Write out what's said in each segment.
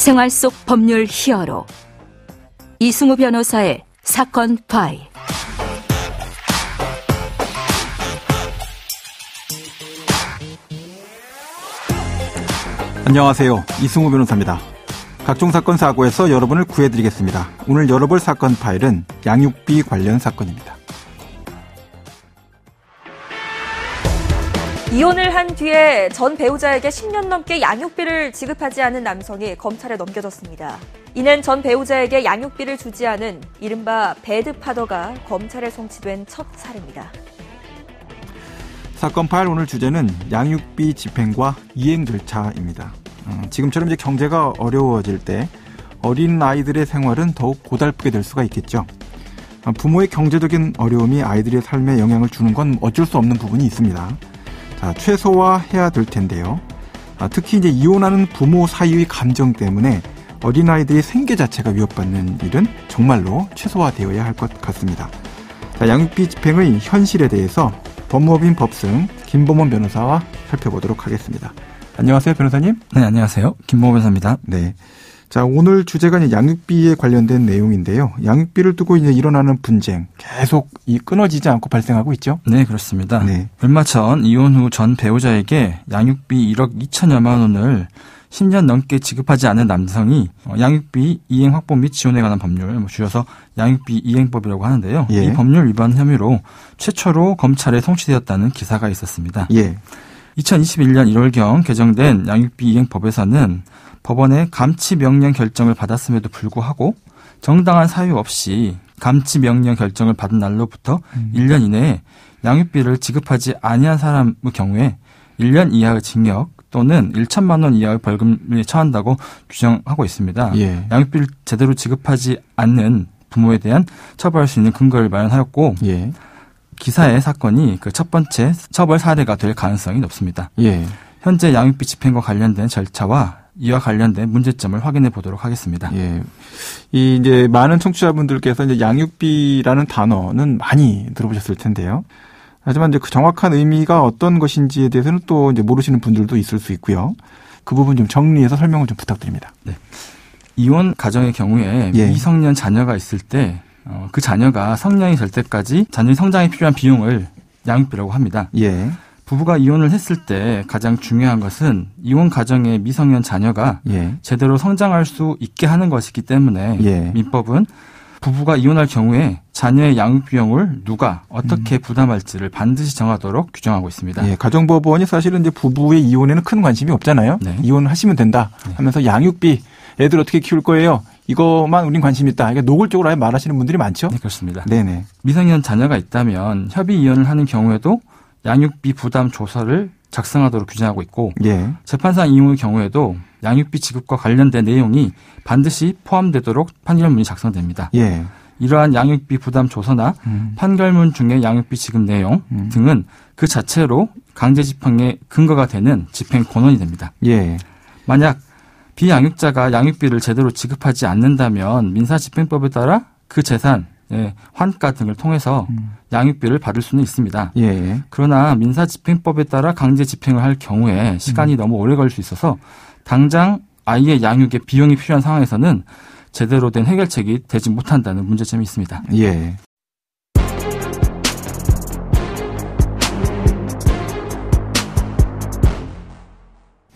생활 속 법률 히어로 이승우 변호사의 사건 파일. 안녕하세요. 이승우 변호사입니다. 각종 사건 사고에서 여러분을 구해드리겠습니다. 오늘 열어볼 사건 파일은 양육비 관련 사건입니다. 이혼을 한 뒤에 전 배우자에게 10년 넘게 양육비를 지급하지 않은 남성이 검찰에 넘겨졌습니다. 이는 전 배우자에게 양육비를 주지 않은 이른바 배드파더가 검찰에 송치된 첫 사례입니다. 사건 파일 오늘 주제는 양육비 집행과 이행 절차입니다. 지금처럼 이제 경제가 어려워질 때 어린 아이들의 생활은 더욱 고달프게 될 수가 있겠죠. 부모의 경제적인 어려움이 아이들의 삶에 영향을 주는 건 어쩔 수 없는 부분이 있습니다. 최소화해야 될 텐데요. 특히 이제 이혼하는 부모 사이의 감정 때문에 어린아이들의 생계 자체가 위협받는 일은 정말로 최소화되어야 할 것 같습니다. 양육비 집행의 현실에 대해서 법무법인 법승 김범원 변호사와 살펴보도록 하겠습니다. 안녕하세요, 변호사님. 네, 안녕하세요. 김범원 변호사입니다. 네. 자, 오늘 주제가 이제 양육비에 관련된 내용인데요. 양육비를 두고 이제 일어나는 분쟁 계속 끊어지지 않고 발생하고 있죠? 네, 그렇습니다. 네. 얼마 전 이혼 후 전 배우자에게 양육비 1억 2천여만 원을 10년 넘게 지급하지 않은 남성이 양육비 이행 확보 및 지원에 관한 법률, 줄여서 양육비 이행법이라고 하는데요. 예. 이 법률 위반 혐의로 최초로 검찰에 송치되었다는 기사가 있었습니다. 예. 2021년 1월경 개정된 양육비 이행법에서는 법원의 감치 명령 결정을 받았음에도 불구하고 정당한 사유 없이 감치 명령 결정을 받은 날로부터 1년 이내에 양육비를 지급하지 아니한 사람의 경우에 1년 이하의 징역 또는 1천만 원 이하의 벌금에 처한다고 규정하고 있습니다. 예. 양육비를 제대로 지급하지 않는 부모에 대한 처벌할 수 있는 근거를 마련하였고 예. 기사의 사건이 그 첫 번째 처벌 사례가 될 가능성이 높습니다. 예. 현재 양육비 집행과 관련된 절차와 이와 관련된 문제점을 확인해 보도록 하겠습니다. 예. 이제 많은 청취자분들께서 이제 양육비라는 단어는 많이 들어보셨을 텐데요. 하지만 이제 그 정확한 의미가 어떤 것인지에 대해서는 또 이제 모르시는 분들도 있을 수 있고요. 그 부분 좀 정리해서 설명을 좀 부탁드립니다. 네. 이혼 가정의 경우에 예. 미성년 자녀가 있을 때 그 자녀가 성년이 될 때까지 자녀의 성장에 필요한 비용을 양육비라고 합니다. 예. 부부가 이혼을 했을 때 가장 중요한 것은 이혼 가정의 미성년 자녀가 예. 제대로 성장할 수 있게 하는 것이기 때문에 예. 민법은 부부가 이혼할 경우에 자녀의 양육 비용을 누가 어떻게 부담할지를 반드시 정하도록 규정하고 있습니다. 예. 가정법원이 사실은 이제 부부의 이혼에는 큰 관심이 없잖아요. 네. 이혼하시면 된다 하면서 양육비 애들 어떻게 키울 거예요? 이거만 우린 관심 있다. 이게 노골적으로 아예 말하시는 분들이 많죠? 네, 그렇습니다. 네네. 미성년 자녀가 있다면 협의 이혼을 하는 경우에도 양육비 부담 조서를 작성하도록 규정하고 있고 예. 재판상 이용의 경우에도 양육비 지급과 관련된 내용이 반드시 포함되도록 판결문이 작성됩니다. 예. 이러한 양육비 부담 조서나 판결문 중의 양육비 지급 내용 등은 그 자체로 강제 집행의 근거가 되는 집행 권한이 됩니다. 예. 만약 비양육자가 양육비를 제대로 지급하지 않는다면 민사집행법에 따라 그 재산, 환가 등을 통해서 양육비를 받을 수는 있습니다. 예. 그러나 민사집행법에 따라 강제 집행을 할 경우에 시간이 너무 오래 걸릴 수 있어서 당장 아이의 양육에 비용이 필요한 상황에서는 제대로 된 해결책이 되지 못한다는 문제점이 있습니다. 예.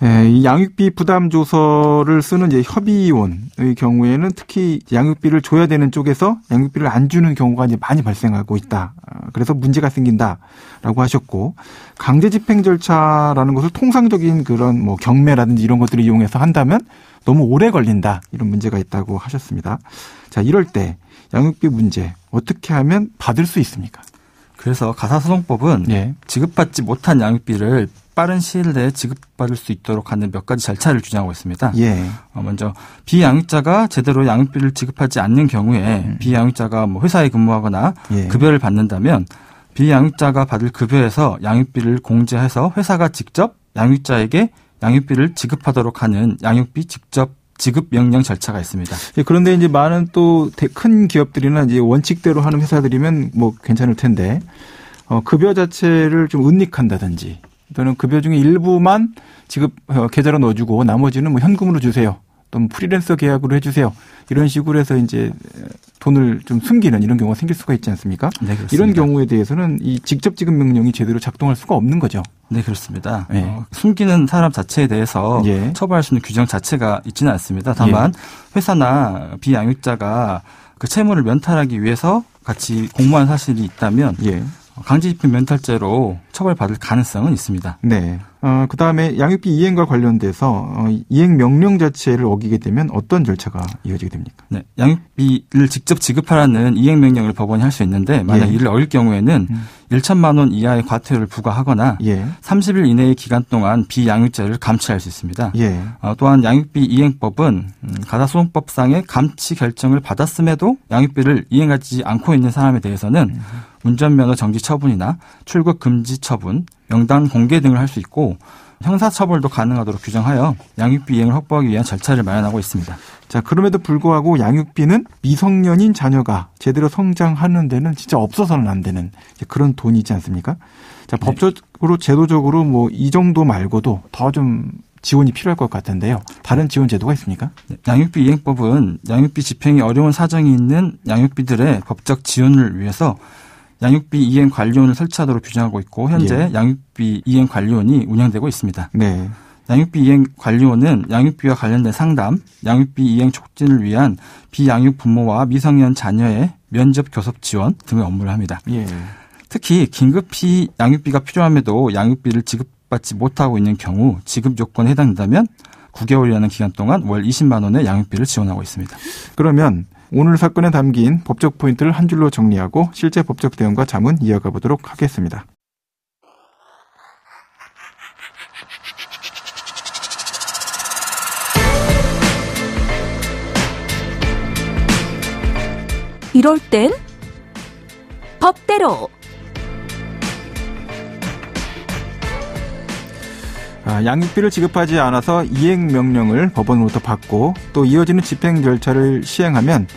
예, 이 양육비 부담 조서를 쓰는 이제 협의혼의 경우에는 특히 양육비를 줘야 되는 쪽에서 양육비를 안 주는 경우가 이제 많이 발생하고 있다. 그래서 문제가 생긴다라고 하셨고, 강제 집행 절차라는 것을 통상적인 그런 뭐 경매라든지 이런 것들을 이용해서 한다면 너무 오래 걸린다. 이런 문제가 있다고 하셨습니다. 자, 이럴 때 양육비 문제 어떻게 하면 받을 수 있습니까? 그래서 가사소송법은 예. 지급받지 못한 양육비를 빠른 시일 내에 지급받을 수 있도록 하는 몇 가지 절차를 규정하고 있습니다. 예. 먼저 비양육자가 제대로 양육비를 지급하지 않는 경우에 비양육자가 뭐 회사에 근무하거나 예. 급여를 받는다면 비양육자가 받을 급여에서 양육비를 공제해서 회사가 직접 양육자에게 양육비를 지급하도록 하는 양육비 직접 지급 명령 절차가 있습니다. 예, 그런데 이제 많은 또 큰 기업들이나 이제 원칙대로 하는 회사들이면 뭐 괜찮을 텐데 급여 자체를 좀 은닉한다든지 또는 급여 중에 일부만 지급 계좌로 넣어주고 나머지는 뭐 현금으로 주세요. 또 프리랜서 계약으로 해주세요. 이런 식으로 해서 이제 돈을 좀 숨기는 이런 경우가 생길 수가 있지 않습니까? 네, 그렇습니다. 이런 경우에 대해서는 이 직접 지급 명령이 제대로 작동할 수가 없는 거죠. 네, 그렇습니다. 네. 숨기는 사람 자체에 대해서 예. 처벌할 수 있는 규정 자체가 있지는 않습니다. 다만 회사나 비양육자가 그 채무를 면탈하기 위해서 같이 공모한 사실이 있다면 예. 강제집행 면탈죄로 처벌받을 가능성은 있습니다. 네. 그다음에 양육비 이행과 관련돼서 이행 명령 자체를 어기게 되면 어떤 절차가 이어지게 됩니까? 네, 양육비를 직접 지급하라는 이행 명령을 법원이 할 수 있는데 만약 예. 이를 어길 경우에는 1천만 원 이하의 과태료를 부과하거나 예. 30일 이내의 기간 동안 비양육자를 감치할 수 있습니다. 예. 또한 양육비 이행법은 가사소송법상의 감치 결정을 받았음에도 양육비를 이행하지 않고 있는 사람에 대해서는 운전면허 정지 처분이나 출국 금지 처분, 명단 공개 등을 할 수 있고 형사처벌도 가능하도록 규정하여 양육비 이행을 확보하기 위한 절차를 마련하고 있습니다. 자, 그럼에도 불구하고 양육비는 미성년인 자녀가 제대로 성장하는 데는 진짜 없어서는 안 되는 그런 돈이지 않습니까? 자, 법적으로 제도적으로 뭐 이 정도 말고도 더 좀 지원이 필요할 것 같은데요. 다른 지원 제도가 있습니까? 네, 양육비 이행법은 양육비 집행이 어려운 사정이 있는 양육비들의 법적 지원을 위해서 양육비 이행 관리원을 설치하도록 규정하고 있고 현재 양육비 이행 관리원이 운영되고 있습니다. 네. 양육비 이행 관리원은 양육비와 관련된 상담, 양육비 이행 촉진을 위한 비양육 부모와 미성년 자녀의 면접 교섭 지원 등의 업무를 합니다. 예. 특히 긴급히 양육비가 필요함에도 양육비를 지급받지 못하고 있는 경우 지급 요건에 해당된다면 9개월이라는 기간 동안 월 20만 원의 양육비를 지원하고 있습니다. 그러면 오늘 사건에 담긴 법적 포인트를 한 줄로 정리하고 실제 법적 대응과 자문 이어가 보도록 하겠습니다. 이럴 땐 법대로. 양육비를 지급하지 않아서 이행 명령을 법원으로부터 받고 또 이어지는 집행 절차를 시행하면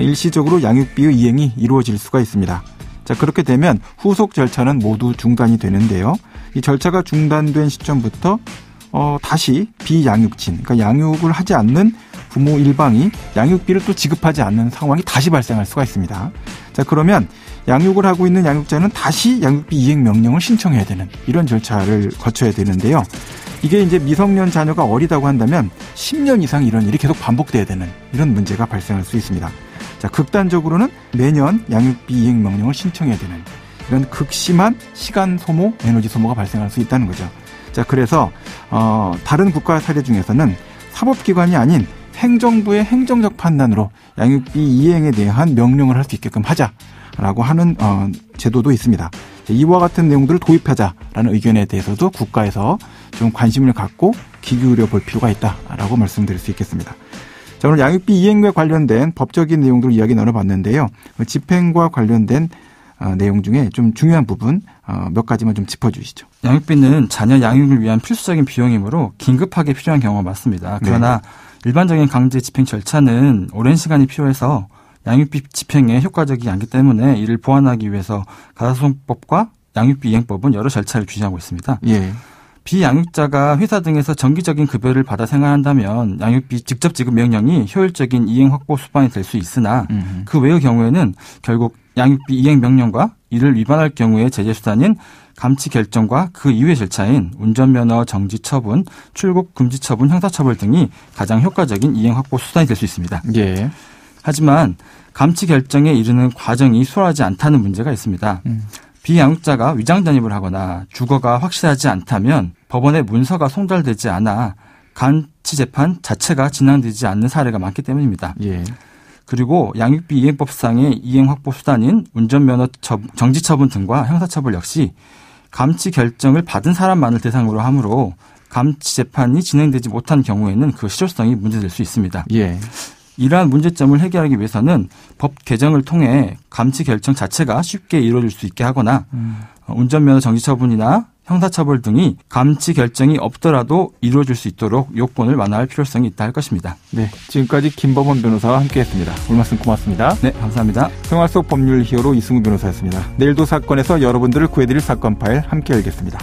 일시적으로 양육비의 이행이 이루어질 수가 있습니다. 자, 그렇게 되면 후속 절차는 모두 중단이 되는데요. 이 절차가 중단된 시점부터 다시 비양육친, 그러니까 양육을 하지 않는 부모 일방이 양육비를 또 지급하지 않는 상황이 다시 발생할 수가 있습니다. 자, 그러면 양육을 하고 있는 양육자는 다시 양육비 이행 명령을 신청해야 되는 이런 절차를 거쳐야 되는데요. 이게 이제 미성년 자녀가 어리다고 한다면 10년 이상 이런 일이 계속 반복돼야 되는 이런 문제가 발생할 수 있습니다. 자, 극단적으로는 매년 양육비 이행 명령을 신청해야 되는 이런 극심한 시간 소모, 에너지 소모가 발생할 수 있다는 거죠. 자, 그래서 다른 국가 사례 중에서는 사법기관이 아닌 행정부의 행정적 판단으로 양육비 이행에 대한 명령을 할 수 있게끔 하자라고 하는 제도도 있습니다. 이와 같은 내용들을 도입하자라는 의견에 대해서도 국가에서 좀 관심을 갖고 귀 기울여 볼 필요가 있다라고 말씀드릴 수 있겠습니다. 자, 오늘 양육비 이행과 관련된 법적인 내용들을 이야기 나눠봤는데요. 집행과 관련된 내용 중에 좀 중요한 부분 몇 가지만 좀 짚어주시죠. 양육비는 자녀 양육을 위한 필수적인 비용이므로 긴급하게 필요한 경우가 많습니다. 그러나 일반적인 강제 집행 절차는 오랜 시간이 필요해서 양육비 집행에 효과적이지 않기 때문에 이를 보완하기 위해서 가사소송법과 양육비 이행법은 여러 절차를 규정하고 있습니다. 예. 비양육자가 회사 등에서 정기적인 급여를 받아 생활한다면 양육비 직접 지급 명령이 효율적인 이행 확보 수반이 될 수 있으나 그 외의 경우에는 결국 양육비 이행 명령과 이를 위반할 경우의 제재 수단인 감치 결정과 그 이후의 절차인 운전면허 정지 처분, 출국 금지 처분, 형사처벌 등이 가장 효과적인 이행 확보 수단이 될 수 있습니다. 예. 하지만 감치 결정에 이르는 과정이 수월하지 않다는 문제가 있습니다. 비양육자가 위장 전입을 하거나 주거가 확실하지 않다면 법원에 문서가 송달되지 않아 감치 재판 자체가 진행되지 않는 사례가 많기 때문입니다. 예. 그리고 양육비 이행법상의 이행 확보 수단인 운전면허 정지 처분 등과 형사처벌 역시 감치 결정을 받은 사람만을 대상으로 하므로 감치 재판이 진행되지 못한 경우에는 그 실효성이 문제될 수 있습니다. 예. 이러한 문제점을 해결하기 위해서는 법 개정을 통해 감치 결정 자체가 쉽게 이루어질 수 있게 하거나 운전면허 정지 처분이나 형사처벌 등이 감치 결정이 없더라도 이루어질 수 있도록 요건을 완화할 필요성이 있다 할 것입니다. 네, 지금까지 김범원 변호사와 함께했습니다. 오늘 말씀 고맙습니다. 네, 감사합니다. 생활 속 법률 히어로 이승우 변호사였습니다. 내일도 사건에서 여러분들을 구해드릴 사건 파일 함께 열겠습니다.